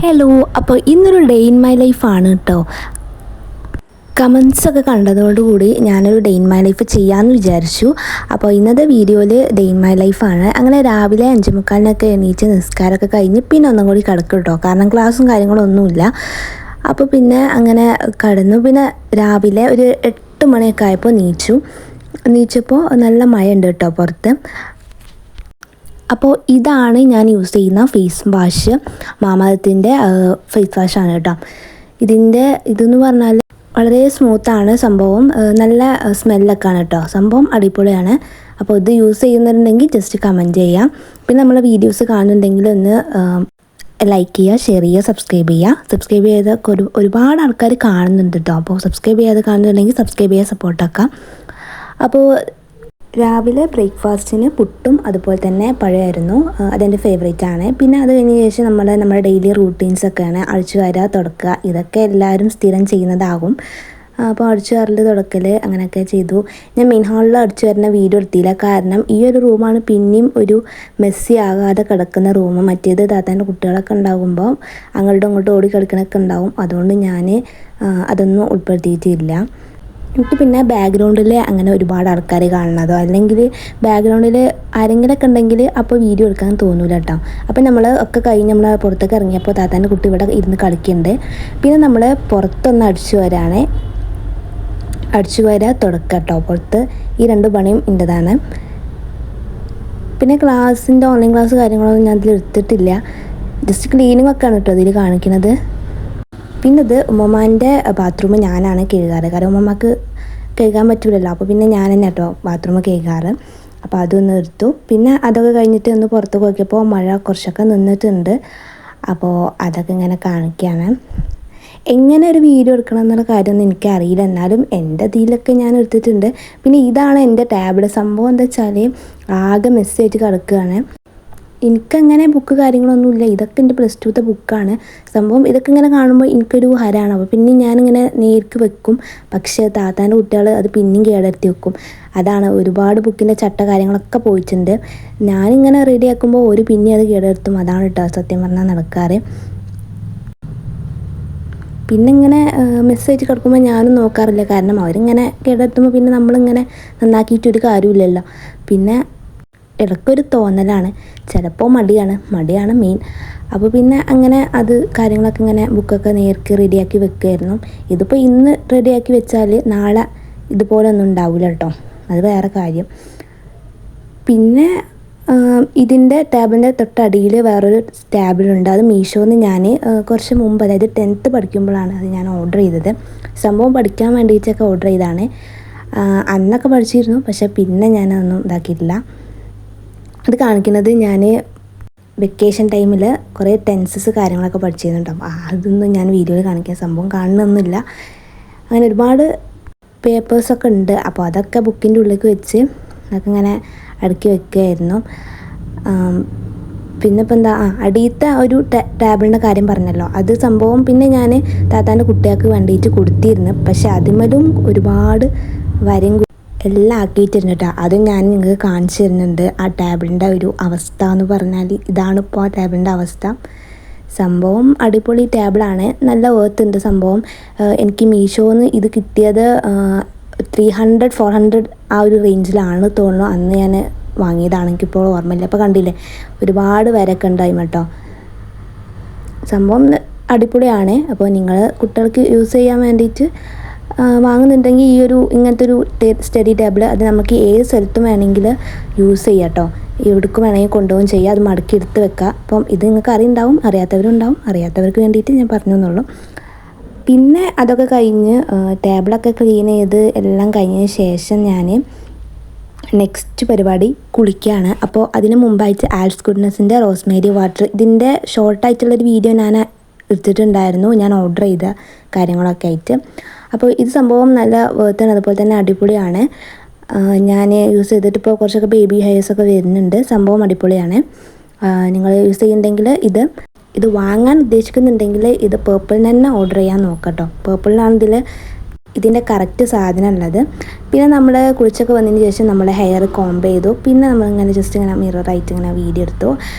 Hello, അപ്പോൾ ഇന്നൊരു day in my ലൈഫാണ് കേട്ടോ. കമൻസൊക്കെ കണ്ടതോടുകൂടി ഞാനൊരു ഡേ ഇൻ മൈ ലൈഫ് ചെയ്യാമെന്ന് വിചാരിച്ചു. അപ്പോൾ ഇന്നത്തെ വീഡിയോയിൽ ഡേ ഇൻ മൈ ലൈഫാണ്. അങ്ങനെ രാവിലെ 5:45 എണീച്ച് നിസ്കാരമൊക്കെ കഴിഞ്ഞ് പിന്നെ ഒന്നും കൂടി കിടക്കും കേട്ടോ, കാരണം ക്ലാസ്സും കാര്യങ്ങളൊന്നുമില്ല. അപ്പോൾ പിന്നെ അങ്ങനെ കടന്നു. പിന്നെ രാവിലെ ഒരു 8 മണിയൊക്കെ ആയപ്പോൾ നീച്ചപ്പോൾ നല്ല മഴ ഉണ്ട് കേട്ടോ പുറത്ത്. അപ്പോൾ ഇതാണ് ഞാൻ യൂസ് ചെയ്യുന്ന ഫേസ് വാഷ്, മാമഅർത്തിൻ്റെ ഫേസ് വാഷാണ് കേട്ടോ. ഇതെന്ന് പറഞ്ഞാൽ വളരെ സ്മൂത്താണ് സംഭവം, നല്ല സ്മെല്ലൊക്കെയാണ് കേട്ടോ. സംഭവം അടിപൊളിയാണ്. അപ്പോൾ ഇത് യൂസ് ചെയ്യുന്നുണ്ടെങ്കിൽ ജസ്റ്റ് കമൻറ്റ് ചെയ്യാം. പിന്നെ നമ്മളെ വീഡിയോസ് കാണുന്നുണ്ടെങ്കിൽ ഒന്ന് ലൈക്ക് ചെയ്യുക, ഷെയർ ചെയ്യുക, സബ്സ്ക്രൈബ് ചെയ്തൊക്കെ ഒരുപാട് ആൾക്കാർ കാണുന്നുണ്ട് കേട്ടോ. അപ്പോൾ സബ്സ്ക്രൈബ് ചെയ്യാതെ കാണുന്നുണ്ടെങ്കിൽ സബ്സ്ക്രൈബ് ചെയ്യാൻ സപ്പോർട്ടാക്കാം. അപ്പോൾ രാവിലെ ബ്രേക്ക്ഫാസ്റ്റിന് പുട്ടും അതുപോലെ തന്നെ പഴമായിരുന്നു, അതെൻ്റെ ഫേവറേറ്റ് ആണ്. പിന്നെ അത് കഴിഞ്ഞ ശേഷം നമ്മുടെ ഡെയിലി റൂട്ടീൻസൊക്കെയാണ് അഴിച്ചു വാരുക, തുടക്കുക. ഇതൊക്കെ എല്ലാവരും സ്ഥിരം ചെയ്യുന്നതാകും. അപ്പോൾ അടിച്ചു വാരൽ, തുടക്കൽ അങ്ങനെയൊക്കെ ചെയ്തു. ഞാൻ മെയിൻ ഹാളിൽ അടിച്ചു വരുന്ന വീഡിയോ എടുത്തില്ല, കാരണം ഈ ഒരു റൂമാണ് പിന്നെയും ഒരു മെസ്സി ആകാതെ കിടക്കുന്ന റൂം. മറ്റേത് താത്താൻ്റെ കുട്ടികളൊക്കെ ഉണ്ടാകുമ്പോൾ അങ്ങോട്ടും ഇങ്ങോട്ടും ഓടി കളിക്കണമൊക്കെ ഉണ്ടാവും. അതുകൊണ്ട് ഞാൻ അതൊന്നും ഉൾപ്പെടുത്തിയിട്ടില്ല. എനിക്ക് പിന്നെ ബാക്ക്ഗ്രൗണ്ടിൽ അങ്ങനെ ഒരുപാട് ആൾക്കാർ കാണുന്നതോ അല്ലെങ്കിൽ ബാക്ക്ഗ്രൗണ്ടിൽ ആരെങ്കിലുമൊക്കെ ഉണ്ടെങ്കിൽ അപ്പോൾ വീഡിയോ എടുക്കാൻ തോന്നൂല കേട്ടോ. അപ്പോൾ നമ്മൾ ഒക്കെ കഴിഞ്ഞ് നമ്മൾ പുറത്തേക്ക് ഇറങ്ങിയപ്പോൾ താത്താൻ്റെ കുട്ടി ഇവിടെ ഇരുന്ന് കളിക്കുന്നുണ്ട്. പിന്നെ നമ്മൾ പുറത്തൊന്ന് അടിച്ചു വരാ തുടക്കുക കേട്ടോ. പുറത്ത് ഈ 2 പണിയും എൻ്റെതാണ്. പിന്നെ ഓൺലൈൻ ക്ലാസ് കാര്യങ്ങളൊന്നും ഞാൻ അതിൽ എടുത്തിട്ടില്ല, ജസ്റ്റ് ക്ലീനിങ് ഒക്കെയാണ് കേട്ടോ അതിൽ കാണിക്കുന്നത്. പിന്നെ ഇത് ഉമ്മമാൻ്റെ ബാത്റൂം ഞാനാണ് കഴുകാറ്, കാരണം ഉമ്മമാക്ക് കഴുകാൻ പറ്റില്ലല്ലോ. അപ്പോൾ പിന്നെ ഞാൻ തന്നെ കേട്ടോ ബാത്റൂം കഴുകാറ്. അപ്പോൾ അതൊന്ന് എടുത്തു. പിന്നെ അതൊക്കെ കഴിഞ്ഞിട്ട് ഒന്ന് പുറത്ത് നോക്കിയപ്പോൾ മഴ കുറച്ചൊക്കെ നിന്നിട്ടുണ്ട്. അപ്പോൾ അതൊക്കെ ഇങ്ങനെ കാണിക്കുകയാണ്. എങ്ങനെ ഒരു വീഡിയോ എടുക്കണം എന്നുള്ള കാര്യമൊന്നും എനിക്കറിയില്ല, എന്നാലും എൻ്റെ ഇതിലൊക്കെ ഞാൻ എടുത്തിട്ടുണ്ട്. പിന്നെ ഇതാണ് എൻ്റെ ടാബ്ലറ്റ്. സംഭവം എന്താ വെച്ചാൽ ആകെ മെസ്സേജ് കിടക്കുകയാണ്. എനിക്കങ്ങനെ ബുക്ക് കാര്യങ്ങളൊന്നുമില്ല, ഇതൊക്കെ എൻ്റെ +2 ബുക്കാണ്. സംഭവം ഇതൊക്കെ ഇങ്ങനെ കാണുമ്പോൾ എനിക്കൊരു ഹരമാണ്. അപ്പോൾ പിന്നെ ഞാനിങ്ങനെ നേർക്ക് വെക്കും, പക്ഷേ താത്താൻ്റെ കുട്ടികൾ അത് പിന്നെയും കേടെടുത്തി വെക്കും. അതാണ് ഒരുപാട് ബുക്കിൻ്റെ ചട്ട കാര്യങ്ങളൊക്കെ പോയിട്ടുണ്ട്. ഞാനിങ്ങനെ റെഡിയാക്കുമ്പോൾ ഒരു പിന്നെ അത് കേടെടുത്തും. അതാണ് കേട്ടോ സത്യം പറഞ്ഞാൽ നടക്കാറ്. പിന്നെ ഇങ്ങനെ മെസ്സേജ് കിടക്കുമ്പോൾ ഞാനും നോക്കാറില്ല, കാരണം അവരിങ്ങനെ കേടെടുത്തുമ്പോൾ പിന്നെ നമ്മളിങ്ങനെ നന്നാക്കിയിട്ടൊരു കാര്യമില്ലല്ലോ. പിന്നെ ഇടയ്ക്കൊരു തോന്നലാണ്, ചിലപ്പോൾ മടിയാണ് മെയിൻ. അപ്പോൾ പിന്നെ അങ്ങനെ കാര്യങ്ങളൊക്കെ ഇങ്ങനെ ബുക്കൊക്കെ നേർക്ക് റെഡിയാക്കി വെക്കുമായിരുന്നു. ഇതിപ്പോൾ ഇന്ന് റെഡിയാക്കി വെച്ചാൽ നാളെ ഇതുപോലെ ഒന്നും ഉണ്ടാവില്ല കേട്ടോ, അത് വേറെ കാര്യം. പിന്നെ ഇതിൻ്റെ ടാബിൻ്റെ തൊട്ടടിയിൽ വേറൊരു ടാബിലുണ്ട്, അത് മീഷോന്ന് ഞാൻ കുറച്ച് മുമ്പ്, അതായത് 10th പഠിക്കുമ്പോഴാണ് അത് ഞാൻ ഓർഡർ ചെയ്തത്. സംഭവം പഠിക്കാൻ വേണ്ടിയിട്ടൊക്കെ ഓർഡർ ചെയ്തതാണ്. അന്നൊക്കെ പഠിച്ചിരുന്നു, പക്ഷേ പിന്നെ ഞാനതൊന്നും ഇതാക്കിയിട്ടില്ല. അത് കാണിക്കുന്നത് ഞാൻ വെക്കേഷൻ ടൈമിൽ കുറേ ടെൻസസ് കാര്യങ്ങളൊക്കെ പഠിച്ചിരുന്നുണ്ടാവും. അതൊന്നും ഞാൻ വീഡിയോയിൽ കാണിക്കാൻ സംഭവം കാണണമെന്നില്ല. അങ്ങനെ ഒരുപാട് പേപ്പേഴ്സൊക്കെ ഉണ്ട്. അപ്പോൾ അതൊക്കെ ബുക്കിൻ്റെ ഉള്ളിലേക്ക് വെച്ച് അതൊക്കെ ഇങ്ങനെ അടുക്കി വെക്കുകയായിരുന്നു. പിന്നെ ഇപ്പോൾ എന്താ അടിയത്തെ ഒരു ടാബിളിൻ്റെ കാര്യം പറഞ്ഞല്ലോ, അത് സംഭവം പിന്നെ ഞാൻ താത്താൻ്റെ കുട്ടികൾക്ക് വേണ്ടിയിട്ട് കൊടുത്തിരുന്നു. പക്ഷേ അതിമേലും ഒരുപാട് വരും എല്ലാം ആക്കിയിട്ടിരുന്നു കേട്ടോ. അതും ഞാൻ നിങ്ങൾക്ക് കാണിച്ചു തരുന്നുണ്ട്. ആ ടേബിളിൻ്റെ ഒരു അവസ്ഥ എന്ന് പറഞ്ഞാൽ ഇതാണിപ്പോൾ ആ ടേബിളിൻ്റെ അവസ്ഥ. സംഭവം അടിപൊളി ടേബിളാണ്, നല്ല വർത്തുണ്ട് സംഭവം. എനിക്ക് മീഷോന്ന് ഇത് കിട്ടിയത് 300-400 ആ ഒരു റേഞ്ചിലാണ് തോന്നുന്നു. അന്ന് ഞാൻ വാങ്ങിയതാണ്, എനിക്കിപ്പോൾ ഓർമ്മയില്ല. അപ്പോൾ കണ്ടില്ലേ ഒരുപാട് വരൊക്കെ ഉണ്ടായി കേട്ടോ. സംഭവം അടിപൊളിയാണ്. അപ്പോൾ നിങ്ങൾ കുട്ടികൾക്ക് യൂസ് ചെയ്യാൻ വേണ്ടിയിട്ട് വാങ്ങുന്നുണ്ടെങ്കിൽ ഇങ്ങനത്തെ ഒരു സ്റ്റഡി ടേബിൾ അത് നമുക്ക് ഏത് സ്ഥലത്തും വേണമെങ്കിൽ യൂസ് ചെയ്യാം കേട്ടോ. എവിടേക്കും വേണമെങ്കിൽ കൊണ്ടുപോകും ചെയ്യാം, അത് മടക്കി എടുത്ത് വെക്കാം. അപ്പം ഇത് നിങ്ങൾക്ക് അറിയാത്തവർക്ക് വേണ്ടിയിട്ട് ഞാൻ പറഞ്ഞു എന്നുള്ളൂ. പിന്നെ അതൊക്കെ കഴിഞ്ഞ് ടേബിളൊക്കെ ക്ലീൻ ചെയ്ത് എല്ലാം കഴിഞ്ഞതിന് ശേഷം ഞാൻ നെക്സ്റ്റ് പരിപാടി കുളിക്കുകയാണ്. അപ്പോൾ അതിന് മുമ്പായിട്ട് ആൽസ് ഗുഡ്നസിൻ്റെ റോസ്മേരി വാട്ടർ, ഇതിൻ്റെ ഷോർട്ടായിട്ടുള്ളൊരു വീഡിയോ ഞാൻ എടുത്തിട്ടുണ്ടായിരുന്നു, ഞാൻ ഓർഡർ ചെയ്ത കാര്യങ്ങളൊക്കെ ആയിട്ട്. അപ്പോൾ ഇത് സംഭവം നല്ല വേർത്താണ്, അതുപോലെ തന്നെ അടിപൊളിയാണ്. ഞാൻ യൂസ് ചെയ്തിട്ട് ഇപ്പോൾ കുറച്ചൊക്കെ ബേബി ഹെയർസൊക്കെ വരുന്നുണ്ട്. സംഭവം അടിപൊളിയാണ്. നിങ്ങൾ യൂസ് ചെയ്യുന്നുണ്ടെങ്കിൽ ഇത് വാങ്ങാൻ ഉദ്ദേശിക്കുന്നുണ്ടെങ്കിൽ ഇത് പേർപ്പിളിന് തന്നെ ഓർഡർ ചെയ്യാൻ നോക്കട്ടോ. പേർപ്പിളിനാണ് ഇതിൻ്റെ കറക്റ്റ് സാധനം ഉള്ളത്. പിന്നെ നമ്മൾ കുളിച്ചൊക്കെ വന്നതിന് ശേഷം നമ്മൾ ഹെയർ കോംബ് ചെയ്തു. പിന്നെ നമ്മളിങ്ങനെ ജസ്റ്റ് ഇങ്ങനെ മിററായിട്ട് ഇങ്ങനെ വീഡിയോ എടുത്തു.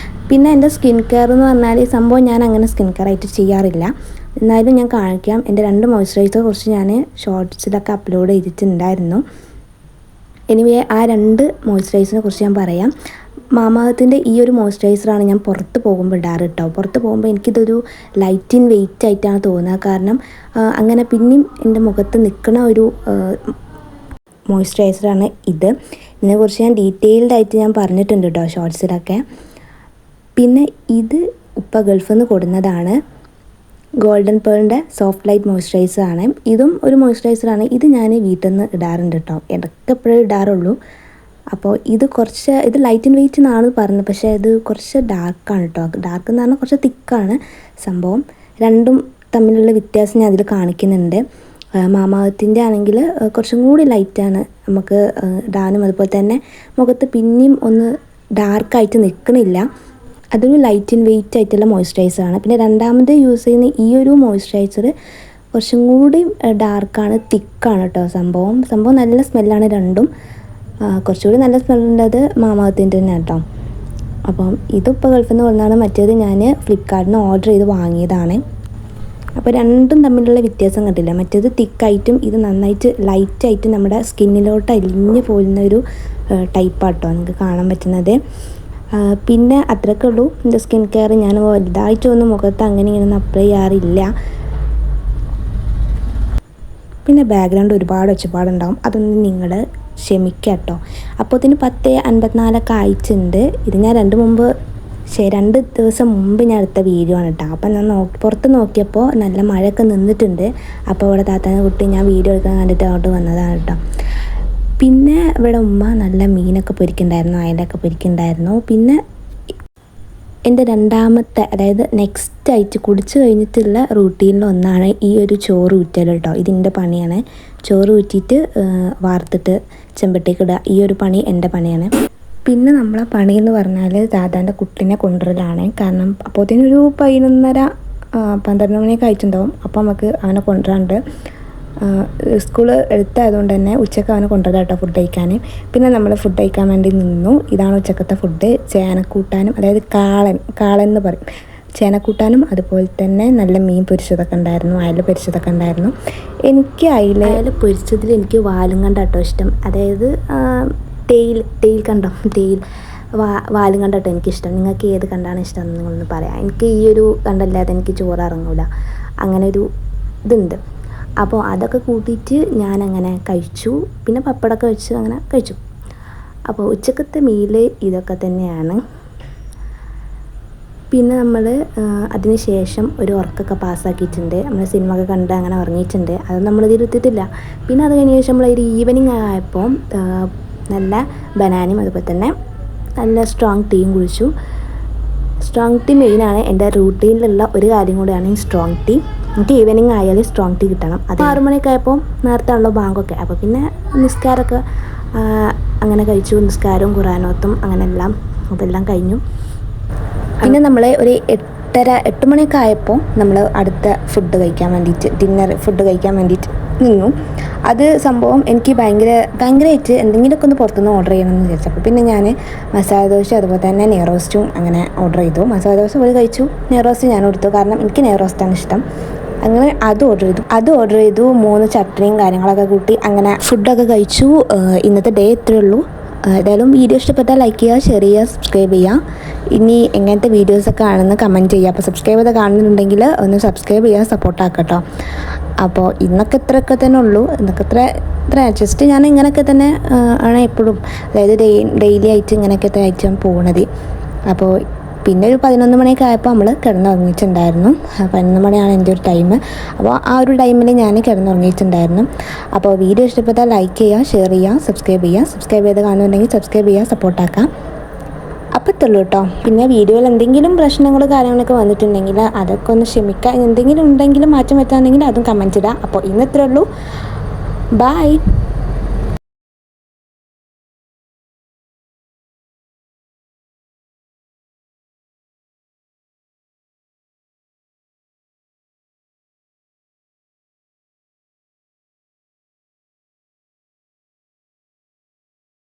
പിന്നെ എൻ്റെ സ്കിൻ കെയർ എന്ന് പറഞ്ഞാൽ ഈ സംഭവം ഞാൻ അങ്ങനെ സ്കിൻ കെയർ ആയിട്ട് ചെയ്യാറില്ല, എന്നാലും ഞാൻ കാണിക്കാം. എൻ്റെ 2 മോയ്സ്ചറൈസറെ കുറിച്ച് ഞാൻ ഷോർട്സിലൊക്കെ അപ്ലോഡ് ചെയ്തിട്ടുണ്ടായിരുന്നു. എനിവേ ആ 2 മോയ്സ്ചറൈസറിനെ കുറിച്ച് ഞാൻ പറയാം. മാമാഅർത്തിൻ്റെ ഈ ഒരു മോയ്സ്ചറൈസറാണ് ഞാൻ പുറത്ത് പോകുമ്പോൾ ഇടാറ് കേട്ടോ. പുറത്ത് പോകുമ്പോൾ എനിക്കിതൊരു ലൈറ്റ് ഇൻ വെയിറ്റ് ആയിട്ടാണ് തോന്നുക. കാരണം അങ്ങനെ പിന്നെയും എൻ്റെ മുഖത്ത് നിൽക്കുന്ന ഒരു മോയ്സ്ചറൈസറാണ് ഇത്. ഇതിനെക്കുറിച്ച് ഞാൻ ഡീറ്റെയിൽഡ് ആയിട്ട് ഞാൻ പറഞ്ഞിട്ടുണ്ട് കേട്ടോ ഷോർട്സിലൊക്കെ. പിന്നെ ഇത് ഉപ്പ ഗൾഫിൽ നിന്ന് കൊടുന്നതാണ്. ഗോൾഡൻ പേളിൻ്റെ സോഫ്റ്റ് ലൈറ്റ് മോയ്സ്ചറൈസറാണ്. ഇതും ഒരു മോയ്സ്ചറൈസറാണ്. ഇത് ഞാൻ വീട്ടിൽ നിന്ന് ഇടാറുണ്ട് കേട്ടോ, ഇടയ്ക്ക് എപ്പോഴും ഇടാറുള്ളൂ. അപ്പോൾ ഇത് ലൈറ്റ് ആൻഡ് വെയിറ്റ് എന്നാണ് പറഞ്ഞത്, പക്ഷേ ഇത് കുറച്ച് ഡാർക്കാണ് കേട്ടോ. ഡാർക്ക് എന്ന് പറഞ്ഞാൽ കുറച്ച് തിക്കാണ് സംഭവം. രണ്ടും തമ്മിലുള്ള വ്യത്യാസം ഞാൻ അതിൽ കാണിക്കുന്നുണ്ട്. മാമാഅർത്തിൻ്റെ ആണെങ്കിൽ കുറച്ചും കൂടി ലൈറ്റാണ് നമുക്ക് ഇടാനും, അതുപോലെ തന്നെ മുഖത്ത് പിന്നെയും ഒന്ന് ഡാർക്കായിട്ട് നിൽക്കണില്ല. അതൊരു ലൈറ്റ് ആൻഡ് വെയിറ്റ് ആയിട്ടുള്ള മോയ്സ്ചറൈസറാണ്. പിന്നെ രണ്ടാമത് യൂസ് ചെയ്യുന്ന ഈ ഒരു മോയ്സ്ചറൈസർ കുറച്ചും കൂടി ഡാർക്കാണ്, തിക്കാണ് കേട്ടോ. സംഭവം നല്ല സ്മെല്ലാണ് രണ്ടും. കുറച്ചുകൂടി നല്ല സ്മെല്ലുള്ളത് മാമാഅർത്തിൻ്റെ തന്നെ കേട്ടോ. അപ്പം ഇതിപ്പോൾ ഗൾഫിൽ നിന്ന് കൊണ്ടാണ്, മറ്റേത് ഞാൻ ഫ്ലിപ്കാർട്ടിൽ നിന്ന് ഓർഡർ ചെയ്ത് വാങ്ങിയതാണ്. അപ്പോൾ രണ്ടും തമ്മിലുള്ള വ്യത്യാസം കണ്ടില്ല. മറ്റേത് തിക്കായിട്ടും ഇത് നന്നായിട്ട് ലൈറ്റായിട്ടും നമ്മുടെ സ്കിന്നിലോട്ട് അലിഞ്ഞ് പോകുന്ന ഒരു ടൈപ്പാട്ടോ നിങ്ങൾക്ക് കാണാൻ പറ്റുന്നത്. പിന്നെ അത്രയൊക്കെ ഉള്ളൂ എൻ്റെ സ്കിൻ കെയർ. ഞാൻ വലുതായിട്ടൊന്നും മുഖത്ത് അങ്ങനെ ഇങ്ങനെ അപ്ലൈ ചെയ്യാറില്ല. പിന്നെ ബാക്ക്ഗ്രൗണ്ട് ഒരുപാട് ഒച്ചപ്പാടുണ്ടാവും, അതൊന്നും നിങ്ങൾ ക്ഷമിക്കുക കേട്ടോ. അപ്പോൾ ഇതിന് 10:54 ആയിട്ടുണ്ട്. ഇത് ഞാൻ 2 ദിവസം മുമ്പ് ഞാൻ എടുത്ത വീഡിയോ ആണ് കേട്ടോ. അപ്പം ഞാൻ പുറത്ത് നോക്കിയപ്പോൾ നല്ല മഴയൊക്കെ നിന്നിട്ടുണ്ട്. അപ്പോൾ ഇവിടെ താത്താൻ്റെ കുട്ടി ഞാൻ വീഡിയോ എടുക്കാൻ കണ്ടിട്ട് അങ്ങോട്ട് വന്നതാണ് കേട്ടോ. പിന്നെ ഇവിടെ ഉമ്മ നല്ല മീനൊക്കെ പൊരിക്കുന്നുണ്ടായിരുന്നു, അയലൊക്കെ പൊരിക്കുന്നുണ്ടായിരുന്നു. പിന്നെ എൻ്റെ രണ്ടാമത്തെ, അതായത് നെക്സ്റ്റ് ആയിട്ട് കുടിച്ച് കഴിഞ്ഞിട്ടുള്ള റൂട്ടീനിലൊന്നാണ് ഈ ഒരു ചോറ് ഊറ്റൽ കേട്ടോ. ഇതിൻ്റെ പണിയാണ്. ചോറ് ഊറ്റിയിട്ട് വാർത്തിട്ട് ചെമ്പട്ടിക്ക് ഇടുക. ഈ ഒരു പണി എൻ്റെ പണിയാണ്. പിന്നെ നമ്മളെ പണി എന്ന് പറഞ്ഞാൽ ദാദാൻ്റെ കുട്ടീനെ കൊണ്ടുവരലാണ്. കാരണം അപ്പോഴത്തേനൊരു 11:30-12 മണിയൊക്കെ ആയിട്ടുണ്ടാവും. അപ്പോൾ നമുക്ക് അവനെ കൊണ്ടുവരാണ്ട്. സ്കൂൾ എടുത്തായതുകൊണ്ട് തന്നെ ഉച്ചക്ക് അവനെ കൊണ്ടുവരാം കേട്ടോ ഫുഡ് കഴിക്കാൻ. പിന്നെ നമ്മൾ ഫുഡ് കഴിക്കാൻ വേണ്ടി നിന്നു. ഇതാണ് ഉച്ചക്കത്തെ ഫുഡ്. ചേനക്കൂട്ടാനും, അതായത് കാളൻ എന്ന് പറയും, ചേനക്കൂട്ടാനും അതുപോലെ തന്നെ നല്ല മീൻ പൊരിച്ചതൊക്കെ ഉണ്ടായിരുന്നു, അയല പൊരിച്ചതൊക്കെ ഉണ്ടായിരുന്നു. എനിക്ക് അയല പൊരിച്ചതിൽ എനിക്ക് വാലും കണ്ട കേട്ടോ ഇഷ്ടം. അതായത് ടെയിൽ കണ്ടോ, വാലും കണ്ടോ എനിക്കിഷ്ടം. നിങ്ങൾക്ക് ഏത് കണ്ടാണ് ഇഷ്ടം എന്ന് നിങ്ങളൊന്ന് പറയാം. എനിക്ക് ഈ ഒരു കണ്ടല്ലാതെ എനിക്ക് ചോറ് ഇറങ്ങൂല, അങ്ങനെ ഒരു ഇതുണ്ട്. അപ്പോൾ അതൊക്കെ കൂട്ടിയിട്ട് ഞാനങ്ങനെ കഴിച്ചു. പിന്നെ പപ്പടമൊക്കെ വെച്ച് അങ്ങനെ കഴിച്ചു. അപ്പോൾ ഉച്ചക്കത്തെ മീല് ഇതൊക്കെ തന്നെയാണ്. പിന്നെ നമ്മൾ അതിന് ശേഷം ഒരു ഉറക്കമൊക്കെ പാസ്സാക്കിയിട്ടുണ്ട്. നമ്മൾ സിനിമ ഒക്കെ കണ്ട് അങ്ങനെ ഉറങ്ങിയിട്ടുണ്ട്. അത് നമ്മളിതിൽ എത്തിയിട്ടില്ല. പിന്നെ അത് കഴിഞ്ഞ ശേഷം നമ്മളൊരു ഈവനിങ് ആയപ്പോൾ നല്ല ബനാനയും അതുപോലെ തന്നെ നല്ല സ്ട്രോങ് ടീയും കുടിച്ചു. സ്ട്രോങ് ടീ മെയിനാണ് എൻ്റെ റൂട്ടീനിലുള്ള ഒരു കാര്യം കൂടിയാണ് ഈ സ്ട്രോങ് ടീ. എനിക്ക് ഈവനിങ് ആയാലും സ്ട്രോങ് ടീ കിട്ടണം. അത് 6 മണിയൊക്കെ ആയപ്പോൾ നേരത്തെ ആണല്ലോ ബാങ്കൊക്കെ. അപ്പോൾ പിന്നെ നിസ്കാരമൊക്കെ അങ്ങനെ കഴിച്ചു. നിസ്കാരവും ഖുർആനോത്തും അങ്ങനെ അതെല്ലാം കഴിഞ്ഞു. പിന്നെ നമ്മൾ ഒരു 8 മണിയൊക്കെ ആയപ്പോൾ നമ്മൾ അടുത്ത ഫുഡ് കഴിക്കാൻ വേണ്ടിയിട്ട്, ഡിന്നർ ഫുഡ് കഴിക്കാൻ വേണ്ടിയിട്ട് നിന്നു. അത് സംഭവം എനിക്ക് ഭയങ്കരമായിട്ട് എന്തെങ്കിലുമൊക്കെ ഒന്ന് പുറത്തുനിന്ന് ഓർഡർ ചെയ്യണമെന്ന് വിചാരിച്ചപ്പോൾ പിന്നെ ഞാൻ മസാല ദോശ അതുപോലെ തന്നെ നെയ്റോസ്റ്റും അങ്ങനെ ഓർഡർ ചെയ്തു. മസാല ദോശ പോയി കഴിച്ചു, നെയ്റോസ്റ്റ് ഞാൻ കൊടുത്തു, കാരണം എനിക്ക് നെയ്റോസ്റ്റാണ് ഇഷ്ടം. അങ്ങനെ അത് ഓർഡർ ചെയ്തു 3 ചട്നിയും കാര്യങ്ങളൊക്കെ കൂട്ടി അങ്ങനെ ഫുഡൊക്കെ കഴിച്ചു. ഇന്നത്തെ ഡേ ഇത്രയേ ഉള്ളൂ. ഏതായാലും വീഡിയോ ഇഷ്ടപ്പെട്ടാൽ ലൈക്ക് ചെയ്യുക, ഷെയർ ചെയ്യുക, സബ്സ്ക്രൈബ് ചെയ്യുക. ഇനി എങ്ങനത്തെ വീഡിയോസൊക്കെ ആണെന്ന് കമൻറ്റ് ചെയ്യുക. അപ്പോൾ സബ്സ്ക്രൈബ് ചെയ്ത് കാണുന്നുണ്ടെങ്കിൽ ഒന്ന് സബ്സ്ക്രൈബ് ചെയ്യുക, സപ്പോർട്ടാക്കട്ടോ. അപ്പോൾ ഇന്നൊക്കെ ഇത്രയൊക്കെ തന്നെ ഉള്ളൂ. ഇത്ര ജസ്റ്റ് ഞാൻ ഇങ്ങനെയൊക്കെ തന്നെ ആണ് എപ്പോഴും, അതായത് ഡെയിലി ആയിട്ട് ഇങ്ങനെയൊക്കെ ആയിട്ട് പോകുന്നത്. അപ്പോൾ പിന്നെ ഒരു 11 മണിയൊക്കെ ആയപ്പോൾ നമ്മൾ കിടന്നുറങ്ങിയിട്ടുണ്ടായിരുന്നു. 11 മണിയാണ് എൻ്റെ ഒരു ടൈം. അപ്പോൾ ആ ഒരു ടൈമിൽ ഞാൻ കിടന്നുറങ്ങിയിട്ടുണ്ടായിരുന്നു. അപ്പോൾ വീഡിയോ ഇഷ്ടപ്പെട്ടാൽ ലൈക്ക് ചെയ്യുക, ഷെയർ ചെയ്യുക, സബ്സ്ക്രൈബ് ചെയ്ത് കാണുന്നുണ്ടെങ്കിൽ സബ്സ്ക്രൈബ് ചെയ്യുക, സപ്പോർട്ടാക്കാം. അപ്പോൾ ഇത്രയുള്ളൂ കേട്ടോ. പിന്നെ വീഡിയോയിൽ എന്തെങ്കിലും പ്രശ്നങ്ങൾ കാര്യങ്ങളൊക്കെ വന്നിട്ടുണ്ടെങ്കിൽ അതൊക്കെ ഒന്ന് ക്ഷമിക്കുക. എന്തെങ്കിലും ഉണ്ടെങ്കിലും മാറ്റം വരുത്താണെങ്കിൽ അതും കമൻറ്റ് ഇടുക. അപ്പോൾ ഇന്ന് ഇത്രയേ ഉള്ളൂ. ബൈ.